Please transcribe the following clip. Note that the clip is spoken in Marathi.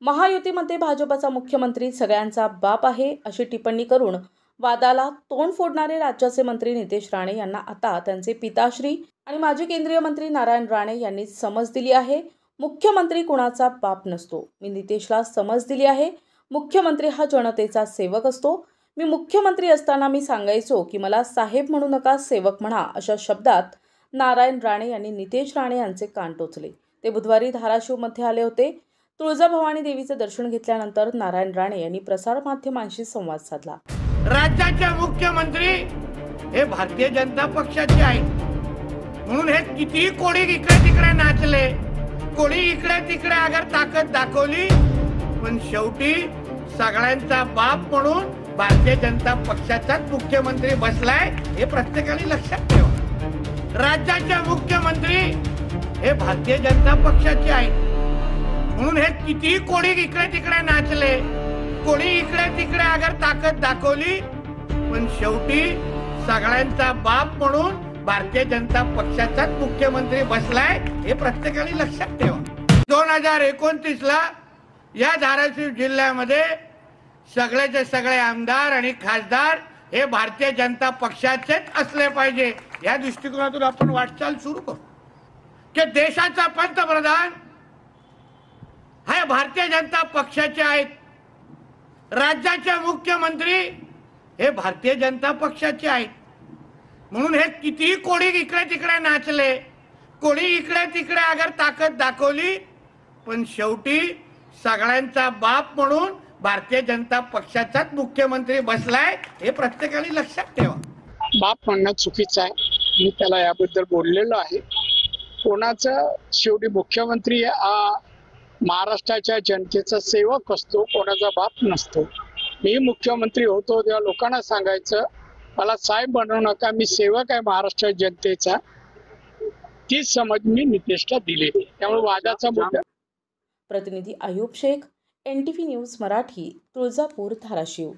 महायुतीमध्ये भाजपचा मुख्यमंत्री सगळ्यांचा बाप आहे अशी टिप्पणी करून वादाला तोंड फोडणारे राज्याचे मंत्री नितेश राणे यांना आता त्यांचे पिताश्री आणि माजी केंद्रीय मंत्री नारायण राणे यांनी समज दिली आहे। मुख्यमंत्री कुणाचा बाप नसतो। मी नितेशला समज दिली आहे। मुख्यमंत्री हा जनतेचा सेवक असतो। मी मुख्यमंत्री असताना मी सांगायचो की मला साहेब म्हणू नका, सेवक म्हणा, अशा शब्दात नारायण राणे यांनी नितेश राणे यांचे कान टोचले। ते बुधवारी धाराशिवमध्ये आले होते। तुळजाभवानी देवीचे दर्शन घेतल्यानंतर नारायण राणे यांनी प्रसारमाध्यमांशी संवाद साधला। राज्याचे मुख्यमंत्री हे भारतीय जनता पक्षाचे आहेत, म्हणून हे किती कोणी इकडे तिकडे नाचले, कोणी इकडे तिकडे अगर ताकद दाखवली, पण शेवटी सगळ्यांचा बाप म्हणून भारतीय जनता पक्षाचाच मुख्यमंत्री बसलाय, हे प्रत्येकाने लक्षात ठेवा। राज्याचे मुख्यमंत्री हे भारतीय जनता पक्षाचे आहेत, म्हणून हे किती कोणी इकडे तिकडे नाचले, कोणी इकडे तिकडे अगर ताकद दाखवली, पण शेवटी सगळ्यांचा बाप म्हणून भारतीय जनता पक्षाचाच मुख्यमंत्री बसलाय, हे प्रत्येकाने लक्षात ठेवा। 2029 ला या धाराशिव जिल्ह्यामध्ये सगळेचे सगळे आमदार आणि खासदार हे भारतीय जनता पक्षाचेच असले पाहिजे, या दृष्टिकोनातून आपण वाटचाल सुरू करू की देशाचा पंतप्रधान हे भारतीय जनता पक्षाचे आहेत, राज्याचे मुख्यमंत्री हे भारतीय जनता पक्षाचे आहेत, म्हणून हे किती कोणी इकडे तिकडे नाचले, कोणी इकडे तिकडे अगर ताकद दाखवली, पण शेवटी सगळ्यांचा बाप म्हणून भारतीय जनता पक्षाचाच मुख्यमंत्री बसलाय, हे प्रत्येकाने लक्षात ठेवा। बाप म्हणणं चुकीचं आहे, मी त्याला याबद्दल बोललेलो आहे। कोणाचा शेवटी मुख्यमंत्री हा महाराष्ट्राच्या जनतेचा सेवक असतो, कोणाचा बाप नसतो। मी मुख्यमंत्री होतो तेव्हा लोकांना सांगायचं, मला साहेब बनवू नका, मी सेवक आहे महाराष्ट्र जनतेचा। ती समज मी नितेशला दिली, त्यामुळे वादाचा मुद्दा। प्रतिनिधी अयूब शेख, NTV न्यूज मराठी, तुळजापूर, धाराशिव।